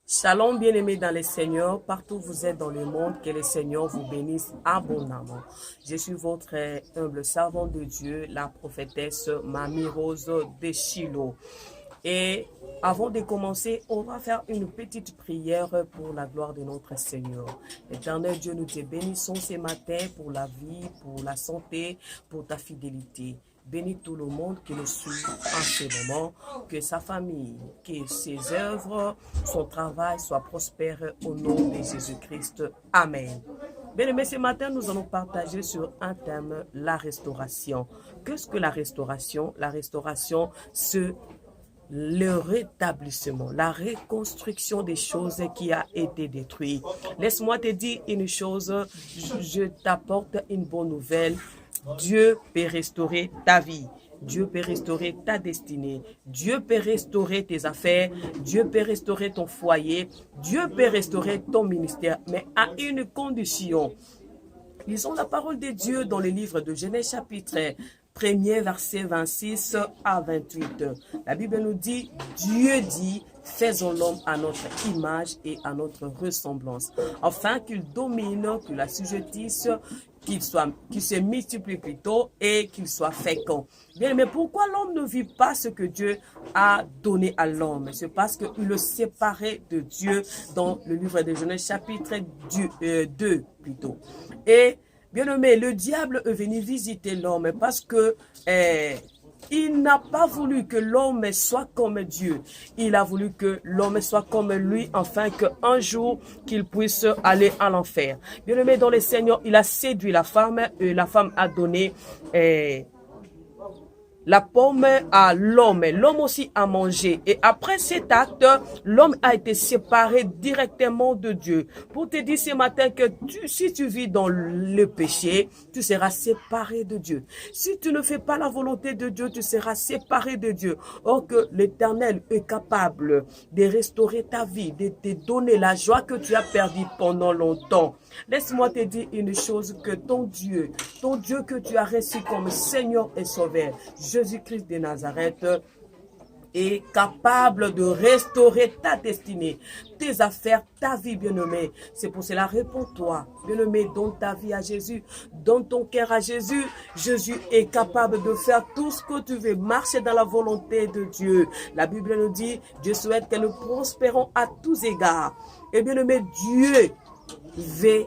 Shalom bien-aimés dans les Seigneurs, partout où vous êtes dans le monde, que les Seigneurs vous bénissent abondamment. Je suis votre humble servante de Dieu, la prophétesse Mamie Rose de Shiloh. Et avant de commencer, on va faire une petite prière pour la gloire de notre Seigneur. Éternel Dieu, nous te bénissons ce matin pour la vie, pour la santé, pour ta fidélité. Bénis tout le monde qui nous suit en ce moment, que sa famille, que ses œuvres, son travail soient prospères au nom de Jésus-Christ. Amen. Bien-aimés, ce matin, nous allons partager sur un thème, la restauration. Qu'est-ce que la restauration? La restauration, c'est le rétablissement, la reconstruction des choses qui a été détruites. Laisse-moi te dire une chose, je t'apporte une bonne nouvelle. Dieu peut restaurer ta vie. Dieu peut restaurer ta destinée. Dieu peut restaurer tes affaires. Dieu peut restaurer ton foyer. Dieu peut restaurer ton ministère, mais à une condition. Lisons la parole de Dieu dans le livre de Genèse chapitre 1er, verset 26 à 28. La Bible nous dit, Dieu dit, faisons l'homme à notre image et à notre ressemblance, afin qu'il domine, qu'il assujettisse, qu'il se multiplie plutôt et qu'il soit fécond. Bien, mais pourquoi l'homme ne vit pas ce que Dieu a donné à l'homme? C'est parce qu'il le séparait de Dieu dans le livre de Genèse chapitre 2 plutôt. Et bien aimé, le diable est venu visiter l'homme parce que il n'a pas voulu que l'homme soit comme Dieu. Il a voulu que l'homme soit comme lui, afin qu'un jour, qu'il puisse aller à l'enfer. Bien aimé, dans le Seigneur, il a séduit la femme et la femme a donné la pomme à l'homme. L'homme aussi a mangé. Et après cet acte, l'homme a été séparé directement de Dieu. Pour te dire ce matin que si tu vis dans le péché, tu seras séparé de Dieu. Si tu ne fais pas la volonté de Dieu, tu seras séparé de Dieu. Or que l'Éternel est capable de restaurer ta vie, de te donner la joie que tu as perdue pendant longtemps. Laisse-moi te dire une chose, que ton Dieu que tu as reçu comme Seigneur et Sauveur, Jésus-Christ de Nazareth, est capable de restaurer ta destinée, tes affaires, ta vie, bien-aimé. C'est pour cela, réponds-toi, bien-aimé, donne ta vie à Jésus, donne ton cœur à Jésus. Jésus est capable de faire tout ce que tu veux, marcher dans la volonté de Dieu. La Bible nous dit, Dieu souhaite que nous prospérons à tous égards. Et bien-aimé, Dieu veut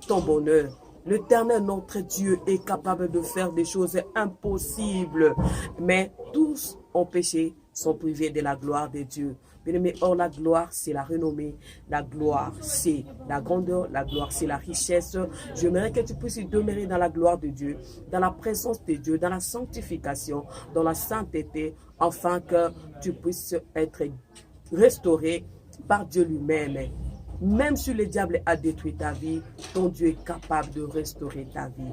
ton bonheur. L'Éternel, notre Dieu, est capable de faire des choses impossibles. Mais tous ont péché, sont privés de la gloire de Dieu. Bien-aimé, or la gloire, c'est la renommée. La gloire, c'est la grandeur. La gloire, c'est la richesse. J'aimerais que tu puisses demeurer dans la gloire de Dieu, dans la présence de Dieu, dans la sanctification, dans la sainteté, afin que tu puisses être restauré par Dieu lui-même. Même si le diable a détruit ta vie, ton Dieu est capable de restaurer ta vie.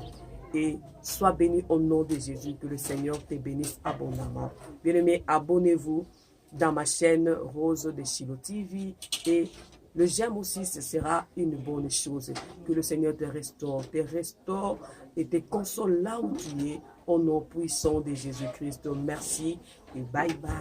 Et sois béni au nom de Jésus, que le Seigneur te bénisse abondamment. Bien-aimés, abonnez-vous dans ma chaîne Rose de Shiloh TV et le j'aime aussi, ce sera une bonne chose. Que le Seigneur te restaure et te console là où tu es, au nom puissant de Jésus-Christ. Merci et bye bye.